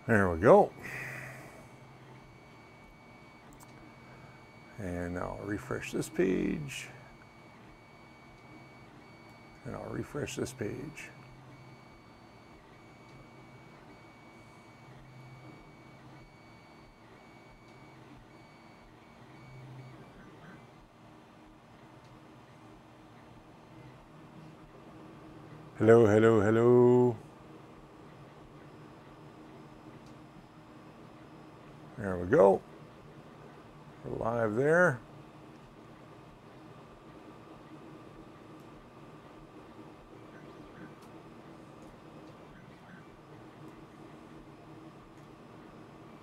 There we go. And now I'll refresh this page. And I'll refresh this page. Hello, hello, hello. There we go. We're live there.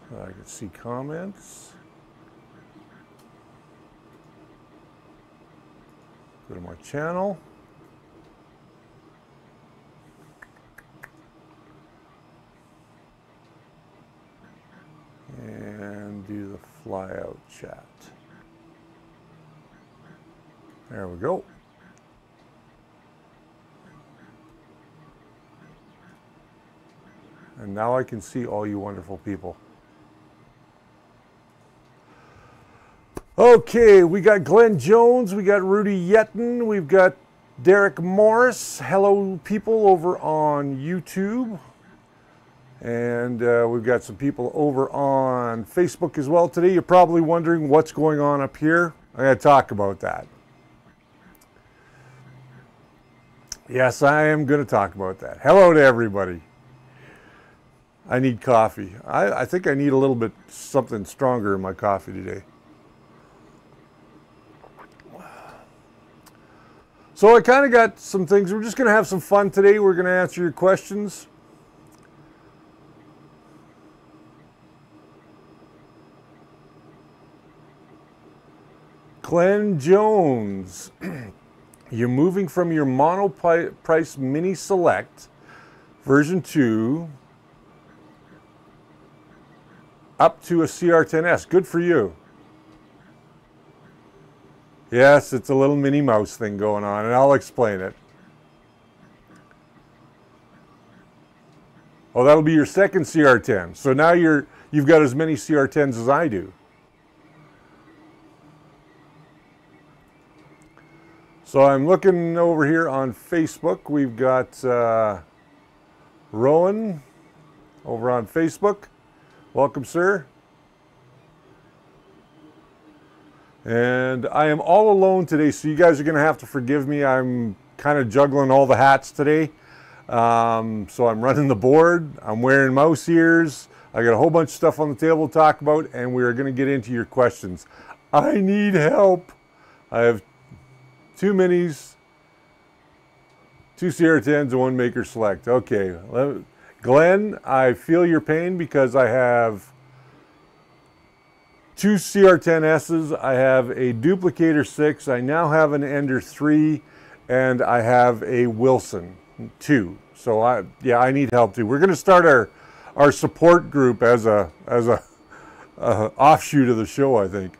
So I can see comments. Go to my channel. And do the fly out chat. There we go. And now I can see all you wonderful people. Okay, we got Glenn Jones, we got Rudy Yetten, we've got Derek Morris. Hello people over on YouTube. And we've got some people over on Facebook as well today. You're probably wondering what's going on up here. I'm going to talk about that. Yes, I am going to talk about that. Hello to everybody. I need coffee. I think I need a little bit something stronger in my coffee today. So I kind of got some things. We're just going to have some fun today. We're going to answer your questions. Glenn Jones, you're moving from your mono-price Mini Select version 2 up to a CR10S. Good for you. Yes, it's a little Minny Mouse thing going on, and I'll explain it. Oh, that'll be your second CR10. So now you've got as many CR10s as I do. So I'm looking over here on Facebook. We've got Rowan over on Facebook. Welcome, sir. And I am all alone today, so you guys are going to have to forgive me. I'm kind of juggling all the hats today. So I'm running the board. I'm wearing mouse ears. I got a whole bunch of stuff on the table to talk about, and we are going to get into your questions. I need help. I have 2 minis, 2 CR10s, and 1 Maker Select. Okay, Glenn, I feel your pain because I have 2 CR10Ss. I have a Duplicator 6. I now have an Ender 3, and I have a Wilson 2. So I need help too. We're going to start our support group as a offshoot of the show, I think.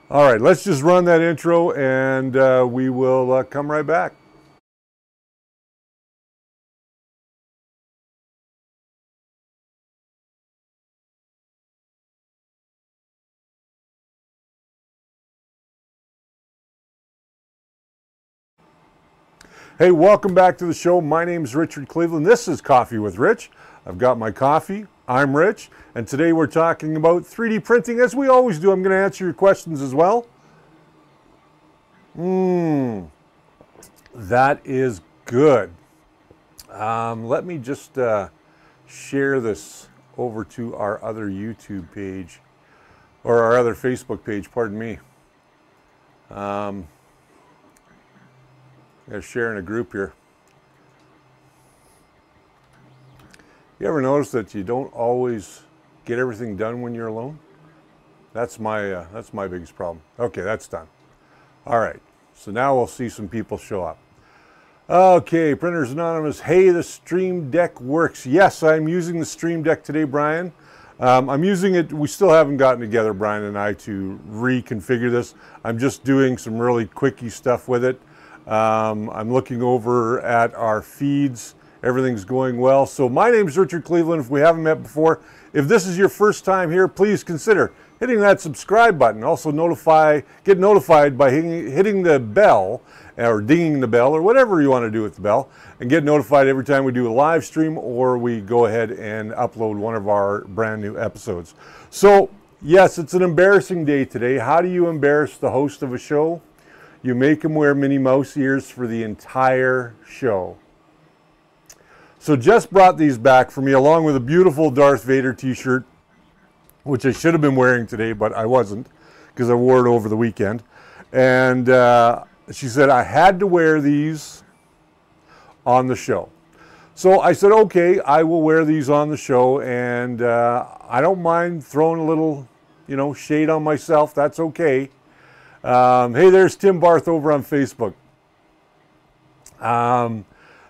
All right, let's just run that intro and we will come right back. Hey, welcome back to the show. My name is Richard Cleveland. This is Coffee with Rich. I've got my coffee. I'm Rich, and today we're talking about 3D printing, as we always do. I'm going to answer your questions as well. That is good. Let me just share this over to our other YouTube page, or our other Facebook page, pardon me. I'm going to share in a group here. You ever notice that you don't always get everything done when you're alone? That's my biggest problem. Okay, that's done. All right, so now we'll see some people show up. Okay, Printers Anonymous. Hey, the Stream Deck works. Yes, I'm using the Stream Deck today, Brian. I'm using it. We still haven't gotten together, Brian and I, to reconfigure this. I'm just doing some really quickie stuff with it. I'm looking over at our feeds. Everything's going well. So my name is Richard Cleveland. If we haven't met before, if this is your first time here, please consider hitting that subscribe button. Also get notified by hitting the bell or dinging the bell or whatever you want to do with the bell, and get notified every time we do a live stream or we go ahead and upload one of our brand new episodes. So yes, it's an embarrassing day today. How do you embarrass the host of a show? You make him wear Minnie Mouse ears for the entire show. So Jess brought these back for me along with a beautiful Darth Vader t-shirt, which I should have been wearing today, but I wasn't because I wore it over the weekend. And she said I had to wear these on the show. So I said, okay, I will wear these on the show, and I don't mind throwing a little, shade on myself. That's okay. Hey, there's Tim Barth over on Facebook.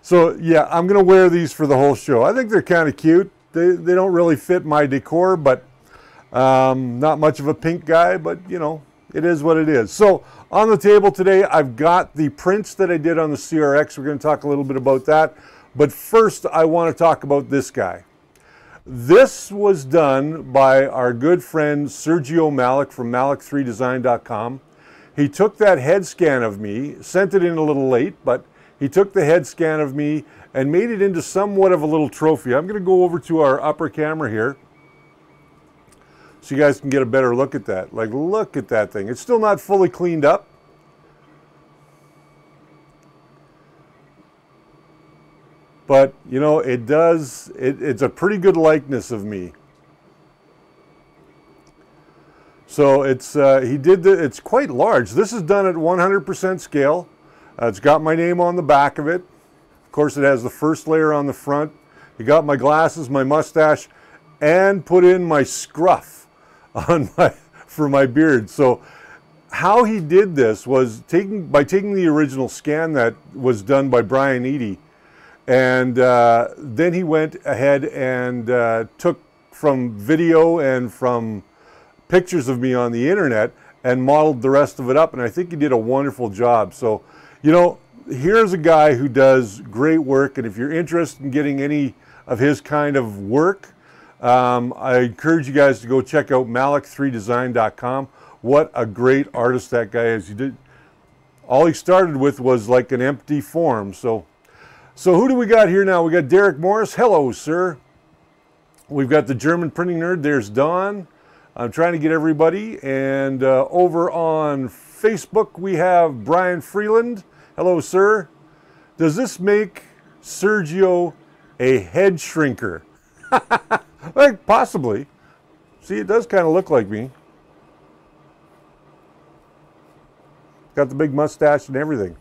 So yeah, I'm going to wear these for the whole show. I think they're kind of cute. They don't really fit my decor, but not much of a pink guy, but it is what it is. So on the table today, I've got the prints that I did on the CRX. We're going to talk a little bit about that. But first, I want to talk about this guy. This was done by our good friend Sergio Malik from Malik3design.com. He took that head scan of me, sent it in a little late, but he took the head scan of me and made it into somewhat of a little trophy. I'm going to go over to our upper camera here so you guys can get a better look at that. Like, look at that thing. It's still not fully cleaned up. But, it's a pretty good likeness of me. So it's quite large. This is done at 100% scale. It's got my name on the back of it. Of course, it has the first layer on the front. He got my glasses, my mustache, and put in my scruff for my beard. So how he did this was by taking the original scan that was done by Brian Eady, and then he went ahead and took from video and from pictures of me on the internet and modeled the rest of it up, and I think he did a wonderful job. So, here's a guy who does great work, and if you're interested in getting any of his kind of work, I encourage you guys to go check out Malik3design.com. What a great artist that guy is. All he started with was like an empty form. So who do we got here now? We got Derek Morris. Hello, sir. We've got the German printing nerd. There's Don. I'm trying to get everybody. And over on Facebook, we have Brian Freeland. Hello, sir. Does this make Sergio a head shrinker? Like, possibly. See, it does kind of look like me. Got the big mustache and everything.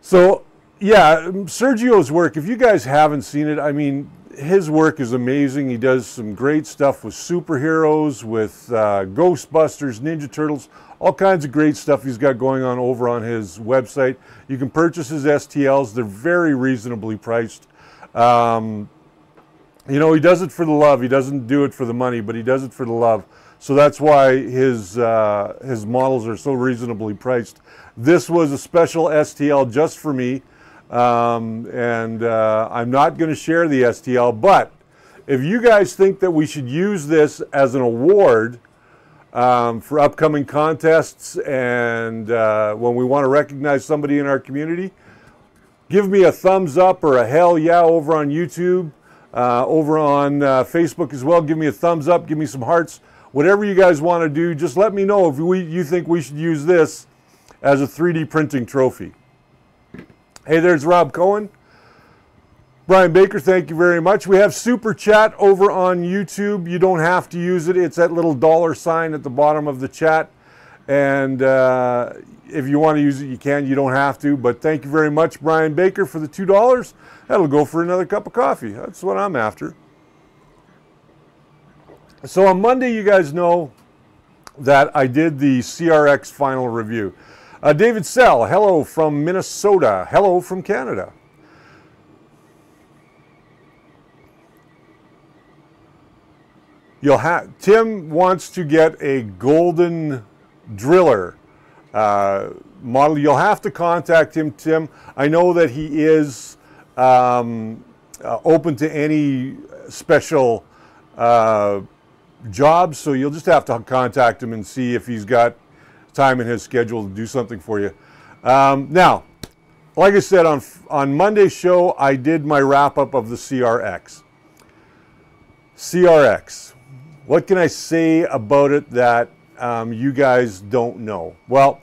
So, yeah, Sergio's work, if you guys haven't seen it, I mean, his work is amazing. He does some great stuff with superheroes, with Ghostbusters, Ninja Turtles, all kinds of great stuff he's got going on over on his website. You can purchase his STLs. They're very reasonably priced. He does it for the love. He doesn't do it for the money, but he does it for the love. So that's why his models are so reasonably priced. This was a special STL just for me. I'm not going to share the STL, but if you guys think that we should use this as an award for upcoming contests and when we want to recognize somebody in our community, give me a thumbs up or a hell yeah over on YouTube, over on Facebook as well. Give me a thumbs up, give me some hearts, whatever you guys want to do. Just let me know if you think we should use this as a 3D printing trophy. Hey, there's Rob Cohen. Brian Baker, thank you very much. We have Super Chat over on YouTube. You don't have to use it. It's that little $ at the bottom of the chat. And if you want to use it, you can. You don't have to. But thank you very much, Brian Baker, for the $2. That'll go for another cup of coffee. That's what I'm after. So on Monday, you guys know that I did the CRX final review. David Sell, hello from Minnesota. Hello from Canada. Tim wants to get a golden driller model. You'll have to contact him, Tim. I know that he is open to any special jobs, so you'll just have to contact him and see if he's got time in his schedule to do something for you. Now, like I said, on Monday's show, I did my wrap-up of the CRX. CRX. What can I say about it that you guys don't know? Well,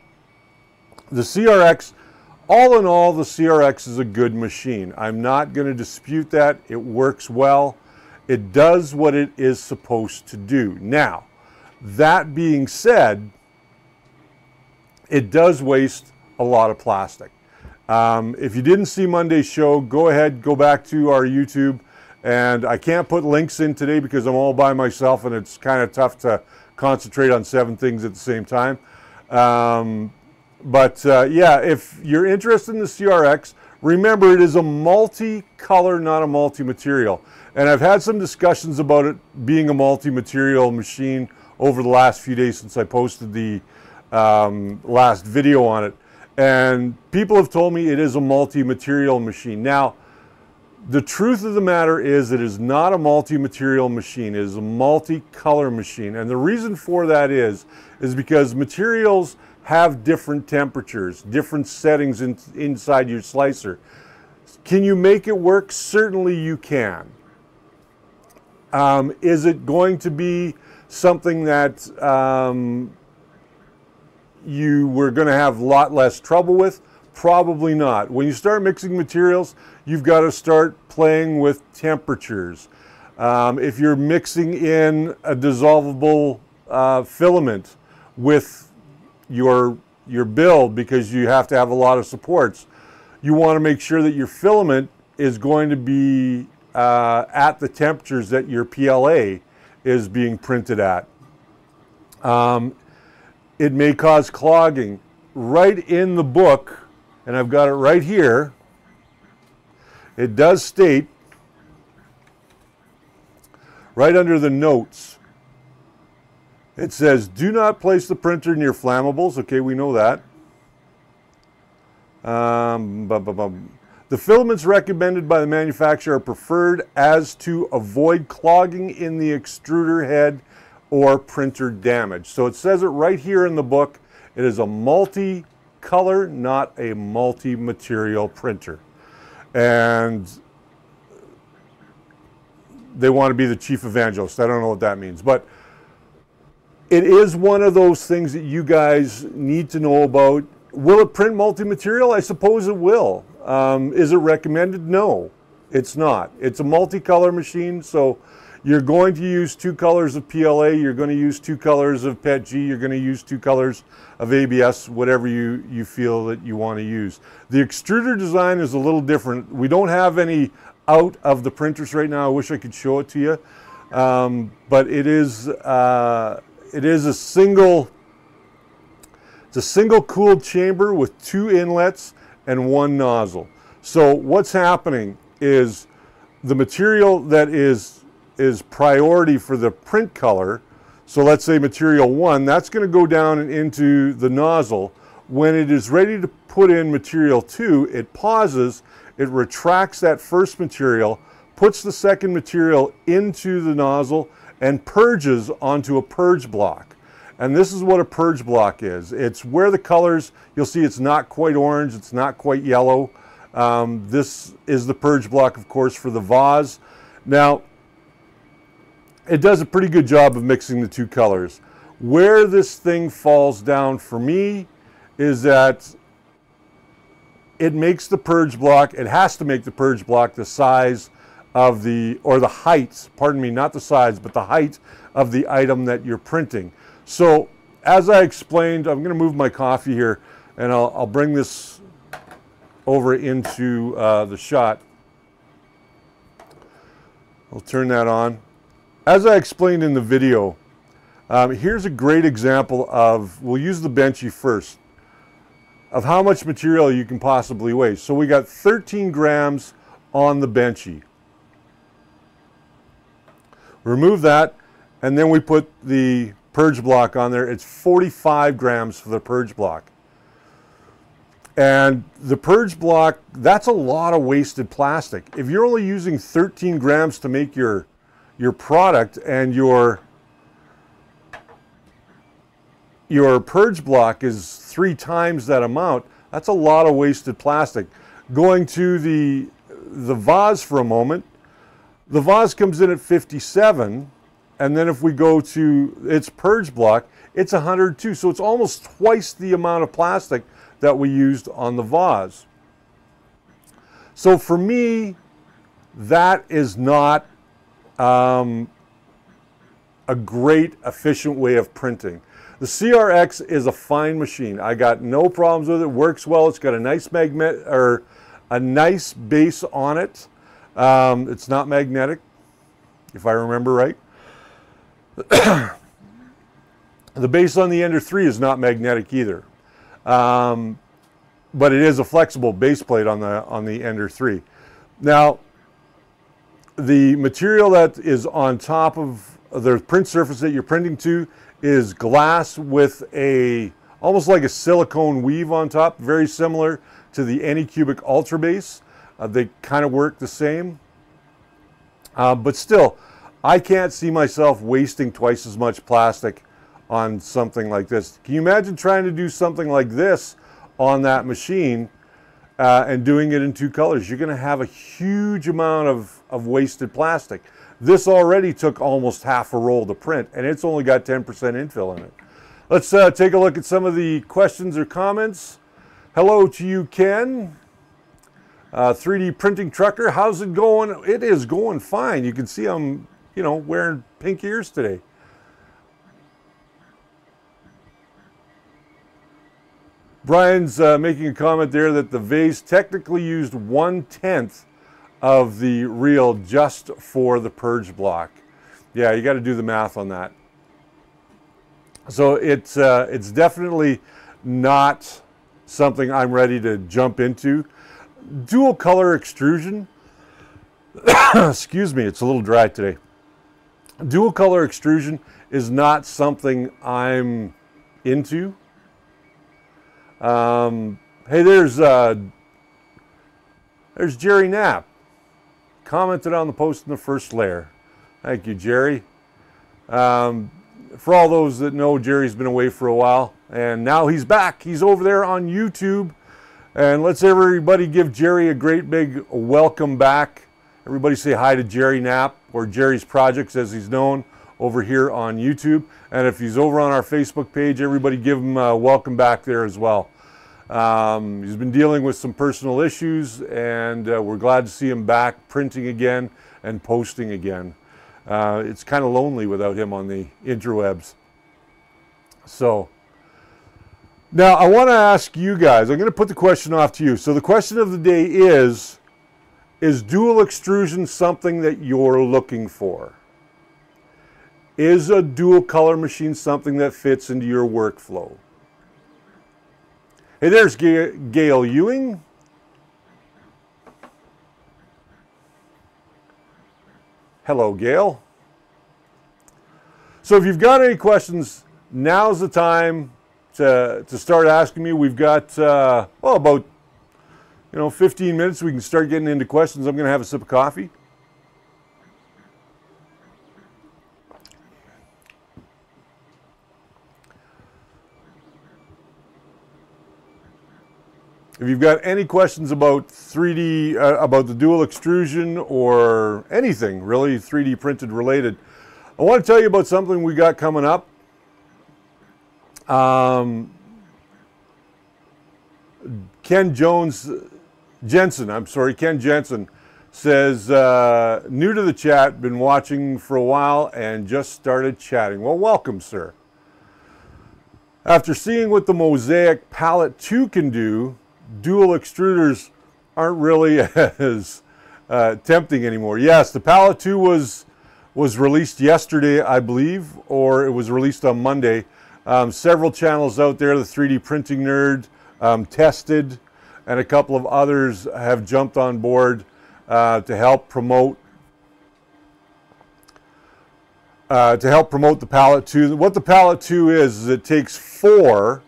the CRX, all in all, the CRX is a good machine. I'm not going to dispute that. It works well. It does what it is supposed to do. Now, that being said, it does waste a lot of plastic. If you didn't see Monday's show, go ahead, go back to our YouTube. And I can't put links in today because I'm all by myself and it's kind of tough to concentrate on 7 things at the same time. Yeah, if you're interested in the CRX, remember it is a multi-color, not a multi-material. And I've had some discussions about it being a multi-material machine over the last few days since I posted the last video on it. And people have told me it is a multi-material machine. Now, the truth of the matter is it is not a multi-material machine. It is a multi-color machine. And the reason for that is because materials have different temperatures, different settings inside your slicer. Can you make it work? Certainly you can. Is it going to be something that you were going to have a lot less trouble with? Probably not. When you start mixing materials, you've got to start playing with temperatures. If you're mixing in a dissolvable filament with your build, because you have to have a lot of supports, you want to make sure that your filament is going to be at the temperatures that your PLA is being printed at. It may cause clogging. Right in the book, and I've got it right here, it does state, right under the notes, it says, do not place the printer near flammables. Okay, we know that. The filaments recommended by the manufacturer are preferred as to avoid clogging in the extruder head or printer damage. So it says it right here in the book. It is a multi-color, not a multi-material printer. And they want to be the chief evangelist. I don't know what that means, but it is one of those things that you guys need to know about. Will it print multi-material? I suppose it will. Is it recommended? No, it's not. It's a multicolor machine, so you're going to use 2 colors of PLA, you're going to use 2 colors of PETG, you're going to use 2 colors of ABS, whatever you feel that you want to use. The extruder design is a little different. We don't have any out of the printers right now. I wish I could show it to you. But it is a single cooled chamber with 2 inlets and 1 nozzle. So what's happening is the material that is priority for the print color, so let's say material 1, that's going to go down and into the nozzle. When it is ready to put in material 2, it pauses, it retracts that first material, puts the second material into the nozzle, and purges onto a purge block. And this is what a purge block is. It's where the colors, you'll see it's not quite orange, it's not quite yellow. This is the purge block, of course, for the vase. Now, it does a pretty good job of mixing the 2 colors. Where this thing falls down for me is that it makes the purge block, it has to make the purge block the size of the, or the height, pardon me, not the size, but the height of the item that you're printing. So, as I explained, I'm going to move my coffee here, and I'll bring this over into the shot. I'll turn that on. As I explained in the video, here's a great example of, we'll use the benchy first, of how much material you can possibly waste. So we got 13 grams on the benchy. Remove that, and then we put the purge block on there. It's 45 grams for the purge block. And the purge block, that's a lot of wasted plastic. If you're only using 13 grams to make your product, and your purge block is 3 times that amount, that's a lot of wasted plastic. Going to the vase for a moment, the vase comes in at 57, and then if we go to its purge block, it's 102. So it's almost twice the amount of plastic that we used on the vase. So for me, that is not a great efficient way of printing. The CRX is a fine machine. I got no problems with it. Works well. It's got a nice a nice base on it. It's not magnetic, if I remember right. The base on the Ender 3 is not magnetic either, but it is a flexible base plate on the Ender 3. Now, the material that is on top of the print surface that you're printing to is glass with almost like a silicone weave on top, very similar to the Anycubic Ultra Base. They kind of work the same, but still, I can't see myself wasting twice as much plastic on something like this. Can you imagine trying to do something like this on that machine and doing it in 2 colors? You're going to have a huge amount of wasted plastic. This already took almost half a roll to print, and it's only got 10% infill in it. Let's take a look at some of the questions or comments. Hello to you, Ken. 3D printing trucker, how's it going? It is going fine. You can see I'm, wearing pink ears today. Brian's making a comment there that the vase technically used 1/10 of the reel just for the purge block. Yeah, you got to do the math on that. So it's definitely not something I'm ready to jump into. Dual color extrusion, excuse me, it's a little dry today. Dual color extrusion is not something I'm into. Hey, there's Jerry Knapp. Commented on the post in the first layer. Thank you, Jerry. For all those that know, Jerry's been away for a while, and now he's back. He's over there on YouTube. And let's everybody give Jerry a great big welcome back. Everybody say hi to Jerry Knapp, or Jerry's Projects as he's known, over here on YouTube. And if he's over on our Facebook page, everybody give him a welcome back there as well. He's been dealing with some personal issues, and we're glad to see him back printing again and posting again. It's kind of lonely without him on the interwebs. So now I want to ask you guys, I'm going to put the question off to you. So the question of the day is dual extrusion something that you're looking for? Is a dual color machine something that fits into your workflow? Hey, there's Gail Ewing. Hello, Gail. So if you've got any questions, now's the time to start asking me. We've got, about 15 minutes. We can start getting into questions. I'm going to have a sip of coffee. If you've got any questions about 3D, about the dual extrusion or anything really 3D printed related, I want to tell you about something we got coming up. Ken Jensen says, new to the chat, been watching for a while and just started chatting. Well, welcome, sir. After seeing what the Mosaic Palette 2 can do, dual extruders aren't really as tempting anymore. Yes, the Palette 2 was released yesterday, I believe, or it was released on Monday. Several channels out there, the 3D Printing Nerd, Tested, and a couple of others have jumped on board to help promote the Palette 2. What the Palette 2 is it takes four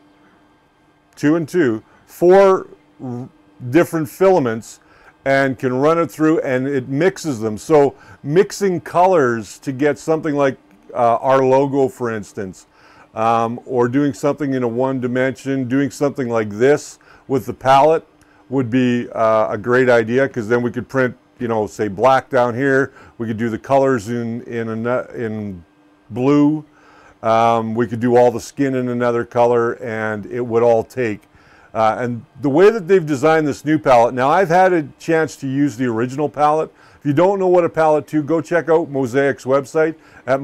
different filaments and can run it through, and it mixes them. So mixing colors to get something like our logo, for instance, or doing something in a one dimension, doing something like this with the palette would be a great idea, because then we could print, you know, say black down here. We could do the colors in blue. We could do all the skin in another color, and it would all take. And the way that they've designed this new palette, now I've had a chance to use the original palette. If you don't know what a palette to, go check out Mosaic's website at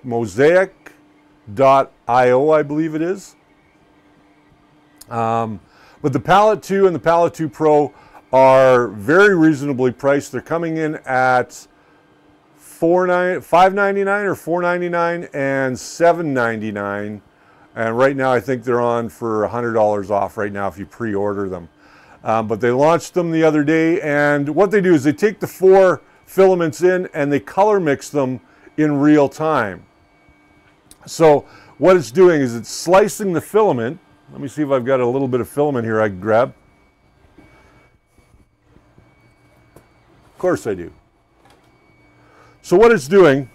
mosaic.io, I believe it is. But the Palette 2 and the Palette 2 Pro are very reasonably priced. They're coming in at $5.99 or $4.99 and $7.99. And right now I think they're on for $100 off right now if you pre-order them. But they launched them the other day, and what they do is they take the 4 filaments in and they color mix them in real time. So what it's doing is it's slicing the filament. Let me see if I've got a little bit of filament here I can grab. Of course I do. So what it's doing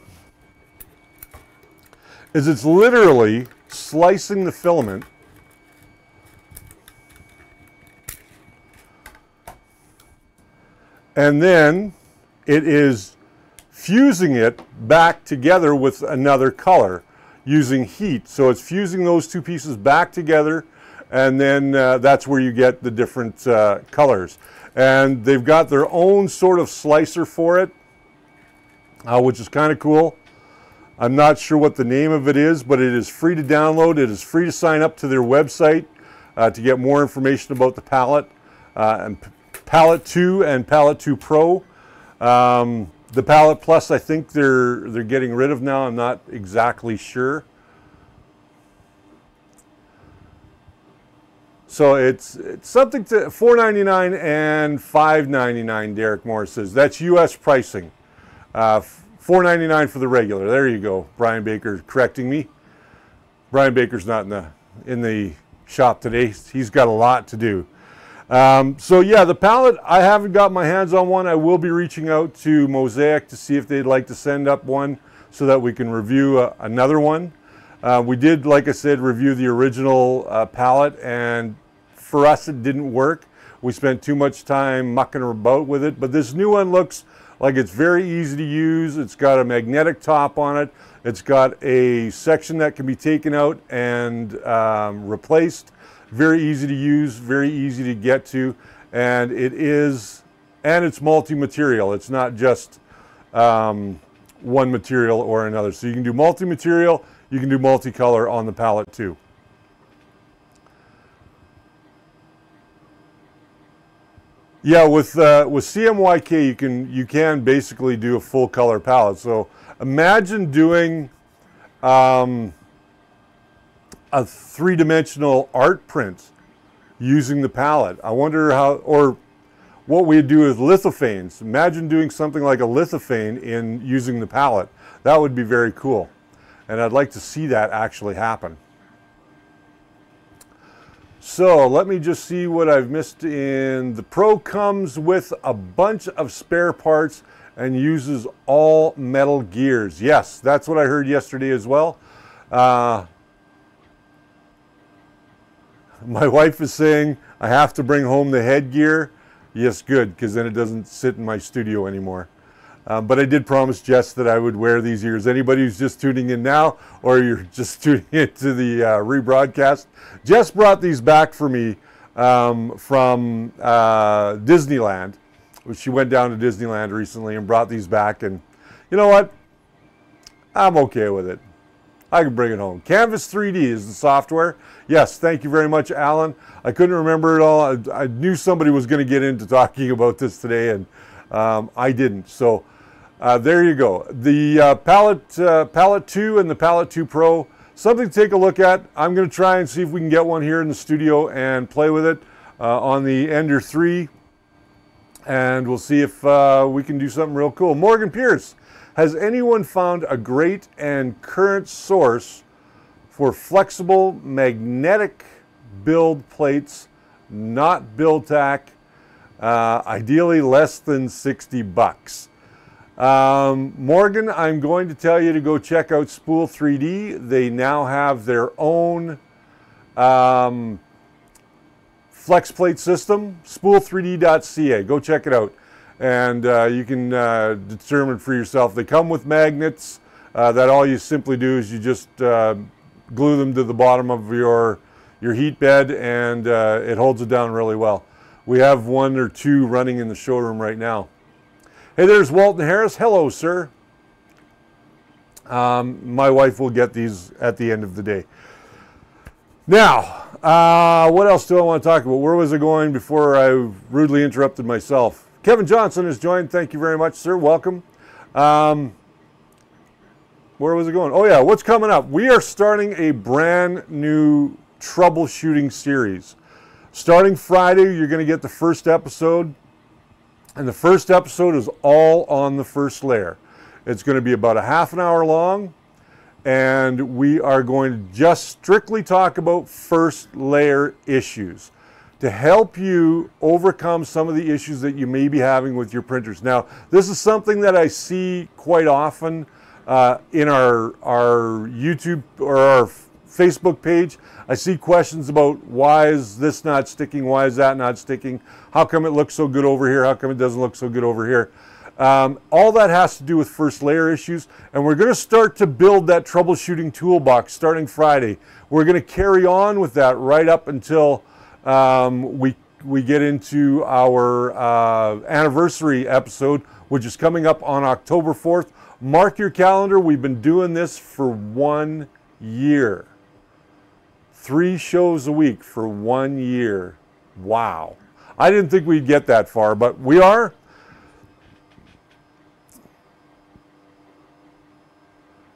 is it's literally slicing the filament and then it is fusing it back together with another color using heat. So it's fusing those 2 pieces back together, and then that's where you get the different colors. And they've got their own sort of slicer for it, which is kind of cool. I'm not sure what the name of it is, but it is free to download. It is free to sign up to their website to get more information about the palette, and Palette 2 and Palette 2 Pro. The Palette Plus, I think they're getting rid of now. I'm not exactly sure. So it's something to $4.99 and $5.99. Derek Morris says that's U.S. pricing. $4.99 for the regular. There you go. Brian Baker correcting me. Brian Baker's not in the shop today. He's got a lot to do. So yeah, the palette, I haven't got my hands on one. I will be reaching out to Mosaic to see if they'd like to send up one so that we can review another one. We did, like I said, review the original palette, and for us it didn't work. We spent too much time mucking about with it, but this new one looks like it's very easy to use. It's got a magnetic top on it. It's got a section that can be taken out and replaced. Very easy to use, very easy to get to, and it's multi-material. It's not just one material or another. So you can do multi-material, you can do multicolor on the palette too. Yeah, with CMYK you can basically do a full color palette. So imagine doing a 3-dimensional art print using the palette. I wonder how, or what we'd do with lithophanes. Imagine doing something like a lithophane in using the palette. That would be very cool. And I'd like to see that actually happen. So let me just see what I've missed in. The Pro comes with a bunch of spare parts and uses all metal gears. Yes, that's what I heard yesterday as well. My wife is saying I have to bring home the headgear. Yes, good, because then it doesn't sit in my studio anymore. But I did promise Jess that I would wear these ears. Anybody who's just tuning in now, or you're just tuning into the rebroadcast, Jess brought these back for me from Disneyland. She went down to Disneyland recently and brought these back, and you know what? I'm okay with it. I can bring it home. Canvas 3D is the software. Yes, thank you very much, Alan. I couldn't remember it all. I knew somebody was going to get into talking about this today, and I didn't. So there you go. The Palette 2 and the Palette 2 Pro, something to take a look at. I'm going to try and see if we can get one here in the studio and play with it on the Ender 3. And we'll see if we can do something real cool. Morgan Pierce, has anyone found a great and current source for flexible magnetic build plates not build tack, ideally less than 60 bucks. Morgan, I'm going to tell you to go check out Spool 3D. They now have their own flex plate system, spool3d.ca. Go check it out, and you can determine for yourself. They come with magnets that all you simply do is you just glue them to the bottom of your heat bed, and it holds it down really well. We have one or two running in the showroom right now. Hey, there's Walton Harris. Hello, sir. My wife will get these at the end of the day. Now, what else do I want to talk about? Where was I going before I rudely interrupted myself? Kevin Johnson has joined. Thank you very much, sir. Welcome. Where was I going? Oh, yeah. What's coming up? We are starting a brand new troubleshooting series. Starting Friday, you're going to get the first episode. And the first episode is all on the first layer. It's going to be about a half an hour long. And we are going to just strictly talk about first layer issues to help you overcome some of the issues that you may be having with your printers. Now, this is something that I see quite often in our YouTube or our Facebook page. I see questions about why is this not sticking, why is that not sticking, how come it looks so good over here, how come it doesn't look so good over here. All that has to do with first layer issues, and we're going to start to build that troubleshooting toolbox starting Friday. We're going to carry on with that right up until we get into our anniversary episode, which is coming up on October 4th. Mark your calendar. We've been doing this for 1 year. 3 shows a week for 1 year. Wow. I didn't think we'd get that far, but we are.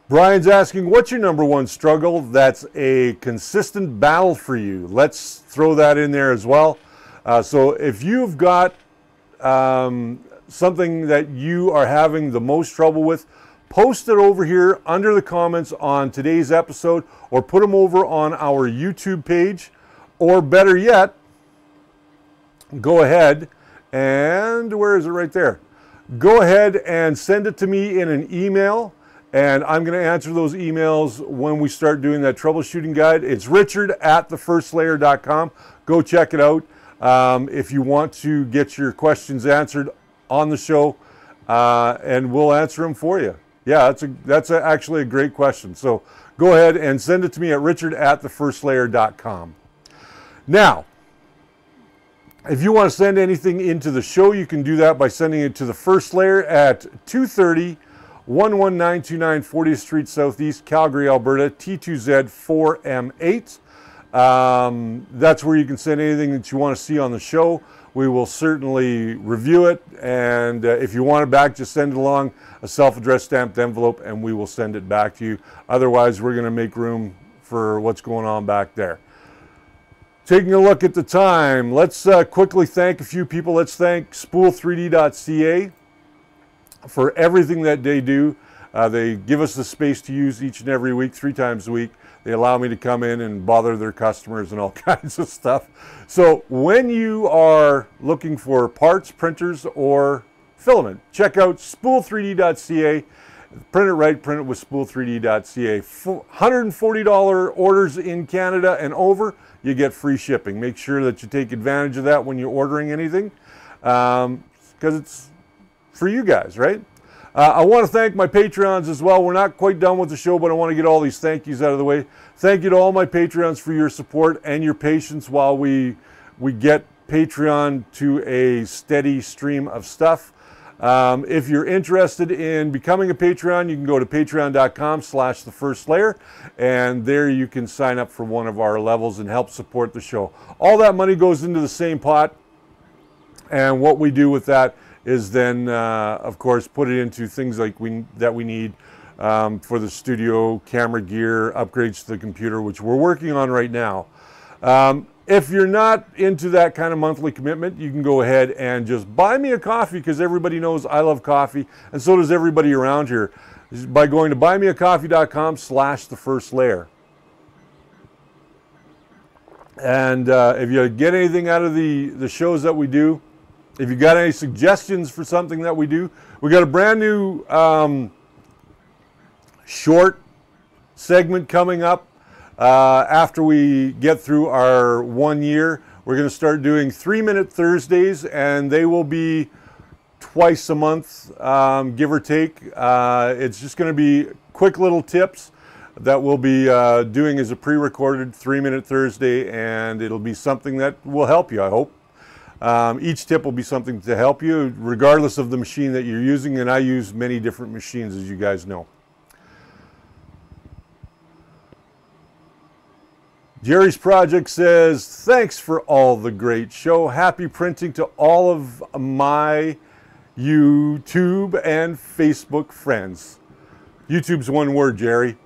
Brian's asking, what's your #1 struggle that's a consistent battle for you? Let's throw that in there as well. So if you've got something that you are having the most trouble with, post it over here under the comments on today's episode, or put them over on our YouTube page, or better yet, go ahead and, where is it? Right there. Go ahead and send it to me in an email, and I'm going to answer those emails when we start doing that troubleshooting guide. It's richard@thefirstlayer.com. Go check it out if you want to get your questions answered on the show, and we'll answer them for you. Yeah, that's actually a great question. So go ahead and send it to me at richard@thefirstlayer.com. Now, if you want to send anything into the show, you can do that by sending it to the First Layer at 230 11929 40th Street Southeast, Calgary, Alberta, T2Z4M8. That's where you can send anything that you want to see on the show. We will certainly review it, and if you want it back, just send it along a self-addressed stamped envelope, and we will send it back to you. Otherwise, we're going to make room for what's going on back there. Taking a look at the time, let's quickly thank a few people. Let's thank spool3d.ca for everything that they do. They give us the space to use each and every week, 3 times a week. They allow me to come in and bother their customers and all kinds of stuff. So when you are looking for parts, printers, or filament, check out spool3d.ca. Print it right, print it with spool3d.ca. $140 orders in Canada and over, you get free shipping. Make sure that you take advantage of that when you're ordering anything, because it's for you guys, right? I want to thank my Patreons as well. We're not quite done with the show, but I want to get all these thank yous out of the way. Thank you to all my Patreons for your support and your patience while we get Patreon to a steady stream of stuff. If you're interested in becoming a Patreon, you can go to patreon.com/thefirstlayer, and there you can sign up for one of our levels and help support the show. All that money goes into the same pot, and what we do with that is then, of course, put it into things like that we need for the studio, camera gear, upgrades to the computer, which we're working on right now. If you're not into that kind of monthly commitment, you can go ahead and just buy me a coffee, because everybody knows I love coffee, and so does everybody around here, by going to buymeacoffee.com/thefirstlayer. And if you get anything out of the shows that we do, if you got any suggestions for something that we do, we got a brand new short segment coming up after we get through our 1 year. We're going to start doing 3-minute Thursdays, and they will be twice a month, give or take. It's just going to be quick little tips that we'll be doing as a pre-recorded 3-minute Thursday, and it'll be something that will help you, I hope. Each tip will be something to help you, regardless of the machine that you're using, and I use many different machines, as you guys know. Jerry's Project says, thanks for all the great show. Happy printing to all of my YouTube and Facebook friends. YouTube's one word, Jerry.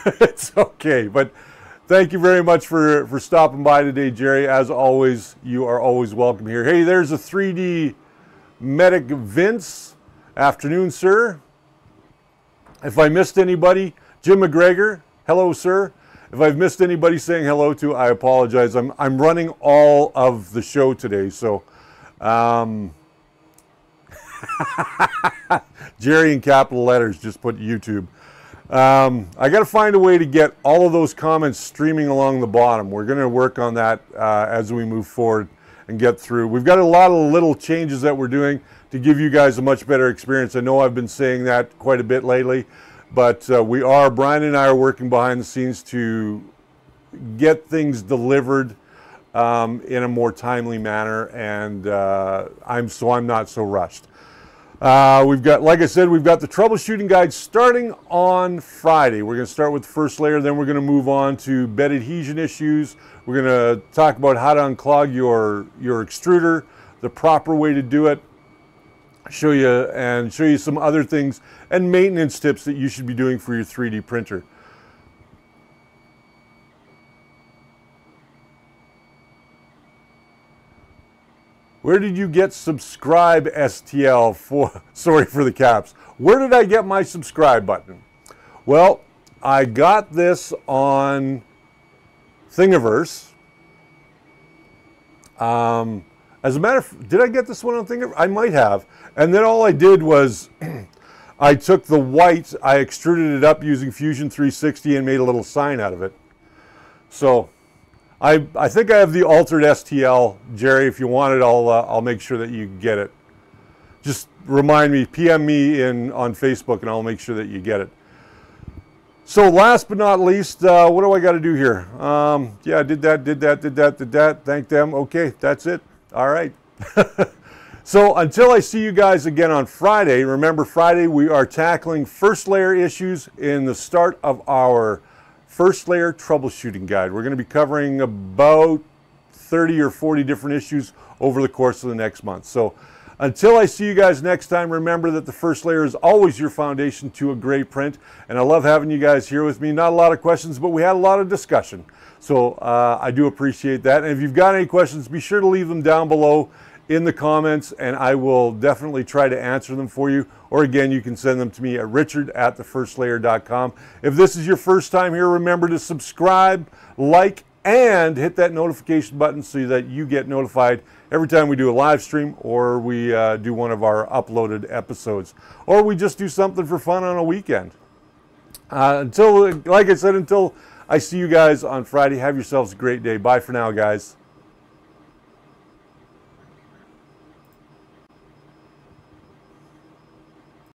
It's okay, but thank you very much for stopping by today, Jerry. As always, you are always welcome here. Hey, there's a 3D Medic Vince. Afternoon, sir. If I missed anybody, Jim McGregor, hello, sir. If I've missed anybody saying hello to, I apologize. I'm running all of the show today, so Jerry in capital letters, just put YouTube. I got to find a way to get all of those comments streaming along the bottom. We're going to work on that as we move forward and get through. We've got a lot of little changes that we're doing to give you guys a much better experience. I know I've been saying that quite a bit lately, but Brian and I are working behind the scenes to get things delivered in a more timely manner, and I'm not so rushed. We've got, like I said, we've got the troubleshooting guide starting on Friday. We're going to start with the first layer, then we're going to move on to bed adhesion issues. We're going to talk about how to unclog your extruder, the proper way to do it, show you some other things and maintenance tips that you should be doing for your 3D printer. Where did you get subscribe STL for? Sorry for the caps. Where did I get my subscribe button? Well, I got this on Thingiverse. As a matter of, did I get this one on Thingiverse? I might have. And then all I did was I took the white, I extruded it up using Fusion 360 and made a little sign out of it. So I think I have the altered STL, Jerry. If you want it, I'll make sure that you get it. Just remind me, PM me on Facebook, and I'll make sure that you get it. So last but not least, what do I got to do here? Yeah, did that. Thank them. Okay, that's it. All right. So until I see you guys again on Friday, remember Friday we are tackling first layer issues in the start of our first layer troubleshooting guide. We're going to be covering about 30 or 40 different issues over the course of the next month. So until I see you guys next time, remember that the first layer is always your foundation to a great print. And I love having you guys here with me. Not a lot of questions, but we had a lot of discussion. So I do appreciate that. And if you've got any questions, be sure to leave them down below in the comments, and I will definitely try to answer them for you. Or again, you can send them to me at richard@thefirstlayer.com. If this is your first time here, remember to subscribe, like, and hit that notification button so that you get notified every time we do a live stream, or we do one of our uploaded episodes, or we just do something for fun on a weekend. Like I said, until I see you guys on Friday, have yourselves a great day. Bye for now, guys.